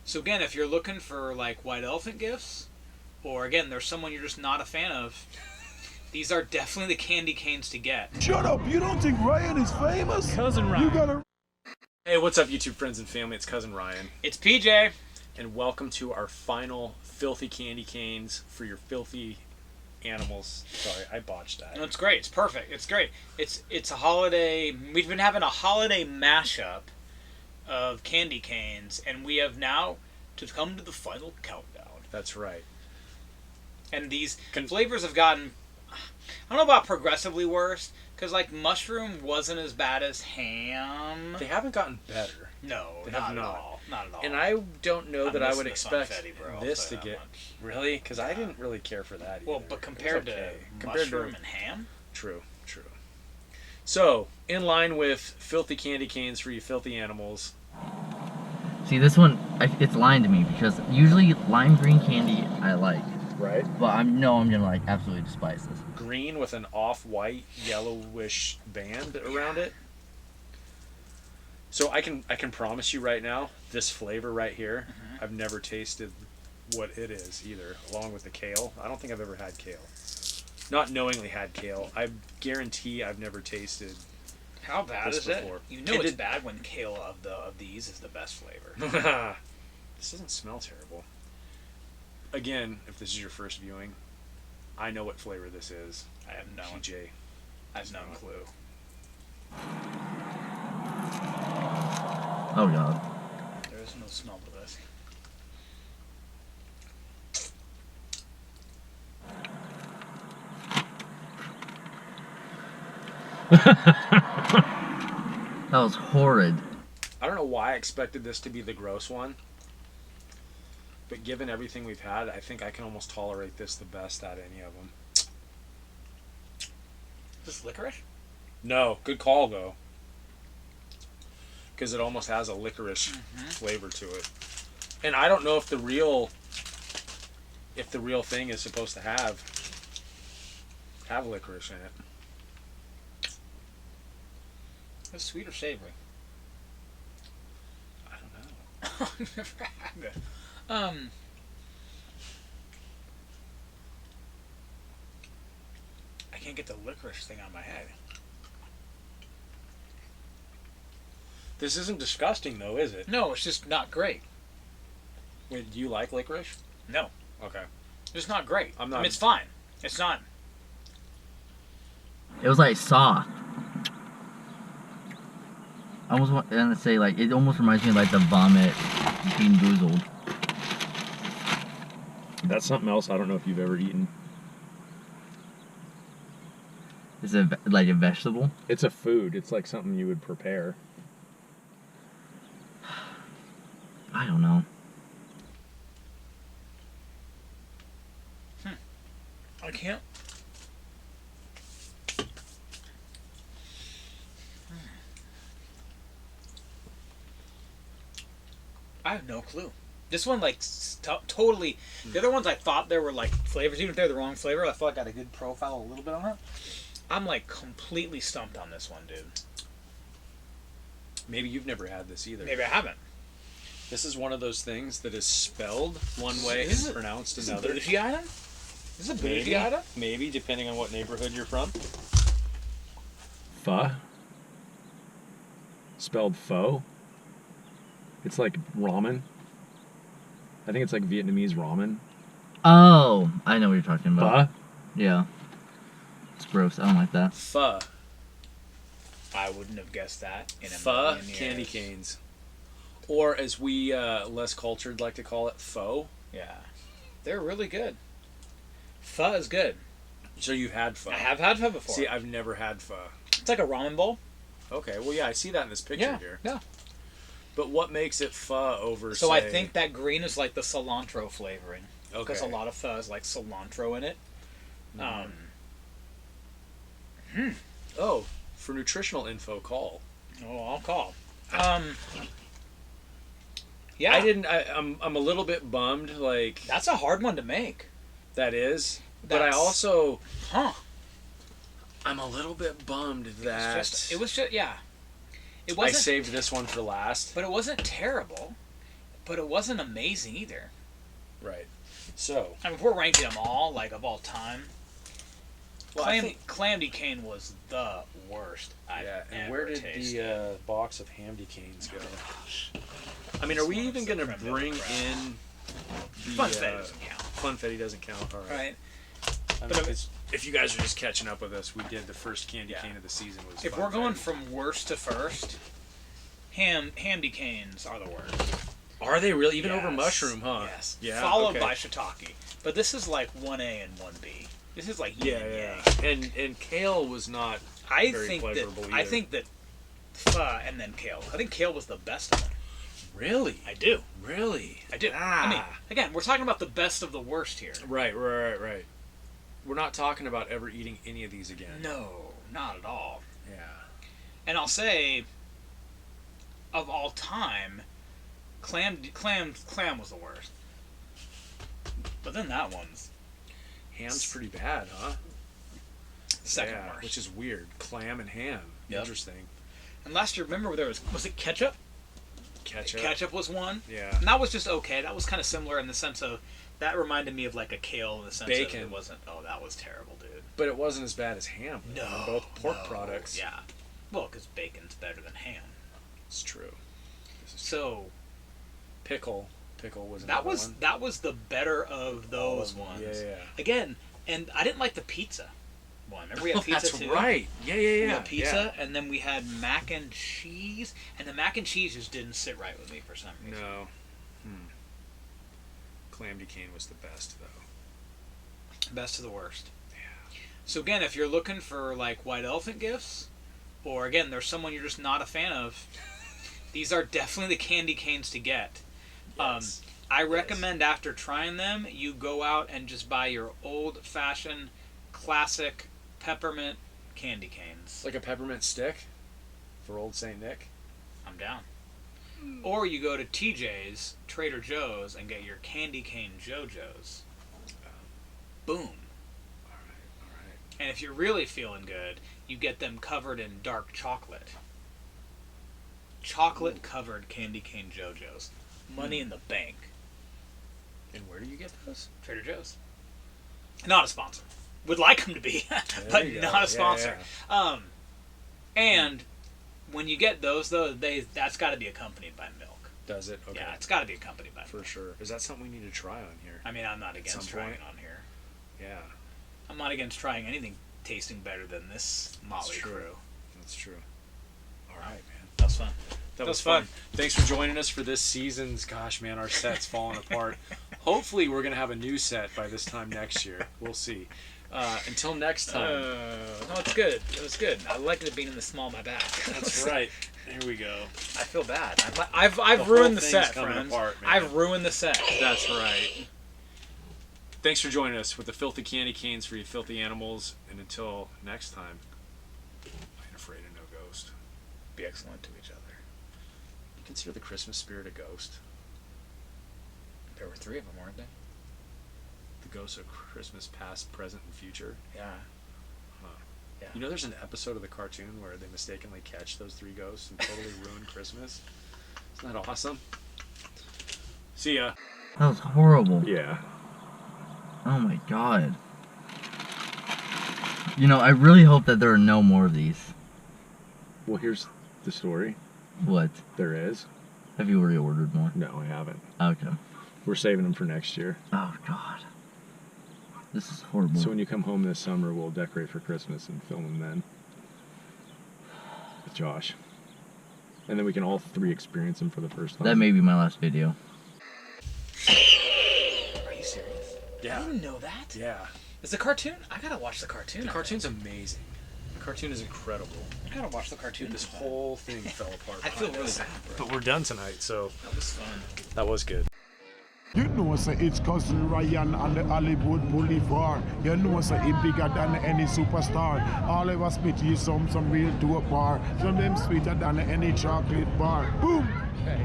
So again, if you're looking for like white elephant gifts, or again, there's someone you're just not a fan of, these are definitely the candy canes to get. Shut up! You don't think Ryan is famous? Cousin Ryan. You gotta... Hey, what's up, YouTube friends and family? It's Cousin Ryan. It's PJ. And welcome to our final filthy candy canes for your filthy animals. Sorry, I botched that. No, it's great. It's perfect. It's great. It's a holiday. We've been having a holiday mashup of candy canes, and we have now to come to the final countdown. That's right. And these flavors have gotten, I don't know about progressively worse, because like mushroom wasn't as bad as ham. They haven't gotten better. No, They not have at not. all. Not at all. And I don't know that I would missing expect the funfetti, bro, I'll this to tell you get... that much. Really? Because I didn't really care for that either. Well, but compared to mushroom and ham? True. So, in line with filthy candy canes for you filthy animals... See, this one, it's lying to me because usually lime green candy I like. Right. But I'm gonna like absolutely despise this. Green with an off-white, yellowish band around it. So I can promise you right now, this flavor right here, I've never tasted what it is either, along with the kale. I don't think I've ever had kale. Not knowingly had kale. I guarantee I've never tasted. How bad this is before. it? You know it's bad when kale of these is the best flavor. This doesn't smell terrible. Again, if this is your first viewing, I know what flavor this is. I have no clue. Oh god. There is no smell to this. That was horrid. I don't know why I expected this to be the gross one. But given everything we've had, I think I can almost tolerate this the best out of any of them. Is this licorice? No, good call though. Because it almost has a licorice flavor to it. And I don't know if the real thing is supposed to have licorice in it. Is it sweet or savory? I don't know. I've never had it. I can't get the licorice thing out of my head. This isn't disgusting though, is it? No, it's just not great. Wait, do you like licorice? No, Okay. it's just not great. I'm not- I mean, it's fine. It's not. It was like soft. I almost want to say like it almost reminds me of like the vomit Bean Boozled. That's something else I don't know if you've ever eaten. Is it like a vegetable? It's a food. It's like something you would prepare. I don't know. I can't. I have no clue. This one, like, totally... The other ones I thought there were, like, flavors. Even if they're the wrong flavor, I feel like I got a good profile a little bit on it. I'm, like, completely stumped on this one, dude. Maybe you've never had this either. Maybe I haven't. This is one of those things that is spelled one way Is and it- pronounced Is it a another. bougie item? Is it a bougie item? Maybe, depending on what neighborhood you're from. Pho? Spelled pho? It's like ramen. I think it's like Vietnamese ramen. Oh, I know what you're talking about. Pho? Yeah. It's gross. I don't like that. Pho. I wouldn't have guessed that in a Pho million years. candy canes. Or as we less cultured like to call it, pho. Yeah. They're really good. Pho is good. So you've had pho. I have had pho before. See, I've never had pho. It's like a ramen bowl. Okay, well, yeah, I see that in this picture here. Yeah. But what makes it pho over, So say... I think that green is like the cilantro flavoring. Okay. Because a lot of pho has like cilantro in it. Oh, for nutritional info, call. Oh, I'll call. Yeah. I'm a little bit bummed, like... That's a hard one to make. That is. But I That's- also... Huh. I'm a little bit bummed that... It was just, yeah. It I wasn't, saved this one for last. but it wasn't terrible. but it wasn't amazing either. Right. So, I mean, if we're ranking them all, like, of all time, well, Calamity Cane was the worst I've and ever where did tasted. the box of Hamdy Canes go? I mean, are we even going to bring in the... Funfetti doesn't count. Funfetti doesn't count, all right. Right. I mean, if you guys are just catching up with us, we did the first candy cane of the season. Was If we're going from worst to first, Hamdy Canes are the worst. Are they really? Even Yes. over mushroom, huh? Yes. Yeah. Followed by shiitake. But this is like 1A and 1B. This is like yin and yang. And kale was not I very think pleasurable that either. I think that pho and then kale. I think kale was the best of them. Really? I do. Really? I do. I mean, again, we're talking about the best of the worst here. Right. We're not talking about ever eating any of these again. No, not at all. Yeah. And I'll say, of all time, clam was the worst. But then that one's Ham's pretty bad, huh? second Yeah, worst. which is weird. Clam and ham. Yep. Interesting. And last year, remember there was it ketchup? Ketchup. Ketchup was one. Yeah. And that was just okay. That was kind of similar in the sense of that reminded me of like a kale in the sense Bacon. of it wasn't. Oh, that was terrible, dude. But it wasn't as bad as ham. No, They're both pork no, products. Yeah. Well, because bacon's better than ham. It's true. So Pickle was that another was one. that was the better of those Oh, ones. yeah. Again, and I didn't like the pizza one. Remember we had pizza That's too? right. Yeah. We had pizza, and then we had mac and cheese, and the mac and cheese just didn't sit right with me for some reason. No. Clam cane was the best though. Best of the worst. Yeah. So again, if you're looking for like white elephant gifts, or again, there's someone you're just not a fan of, these are definitely the candy canes to get. Yes. I recommend after trying them, you go out and just buy your old-fashioned, classic peppermint candy canes. Like a peppermint stick for Old St. Nick. I'm down. Or you go to TJ's, Trader Joe's, and get your candy cane JoJo's. Boom. All right. And if you're really feeling good, you get them covered in dark chocolate. Chocolate-covered candy cane JoJo's. Money in the bank. And where do you get those? Trader Joe's. Not a sponsor. Would like them to be, but you go. not a sponsor. Yeah. And when you get those, though, that's got to be accompanied by milk. Does it? Okay. Yeah, it's got to be accompanied by For milk. sure. Is that something we need to try on here? I mean, I'm not against some trying point? it on here. Yeah. I'm not against trying anything tasting better than this Motley true. Crew. That's true. All right, man. That was fun. That was fun. Thanks for joining us for this season's. Gosh, man, our set's falling apart. Hopefully, we're gonna have a new set by this time next year. We'll see. Until next time. No, it's good. It was good. I liked it being in the small of my back. That's right. Here we go. I feel bad. I've whole ruined the thing's set, coming friends. apart, man. I've ruined the set. That's right. Thanks for joining us with the Filthy Candy Canes for you filthy animals. And until next time, I ain't afraid of no ghost. Be excellent to each other. You consider the Christmas spirit a ghost? There were 3 of them, weren't there? The ghosts of Christmas past, present, and future? Yeah. Huh. Yeah. You know there's an episode of the cartoon where they mistakenly catch those 3 ghosts and totally ruin Christmas? Isn't that awesome? See ya. That was horrible. Yeah. Oh my god. You know, I really hope that there are no more of these. Well, here's the story. What? There is. Have you already ordered more? No, I haven't. Okay. We're saving them for next year. Oh god. This is horrible. So when you come home this summer, we'll decorate for Christmas and film them then. With Josh. And then we can all 3 experience them for the first time. That may be my last video. Are you serious? Yeah. I didn't know that. Yeah. Is the cartoon? I gotta watch the cartoon. The cartoon's amazing. The cartoon is incredible. I gotta watch the cartoon. Dude, this whole thing fell apart. I feel behind really us. bad, bro. But we're done tonight, so That was fun. that was good. You know, say it's cousin Ryan on the Hollywood Boulevard. You know, say he bigger than any superstar. All of us spit you some real dope bar. Some them sweeter than any chocolate bar. Boom! Okay.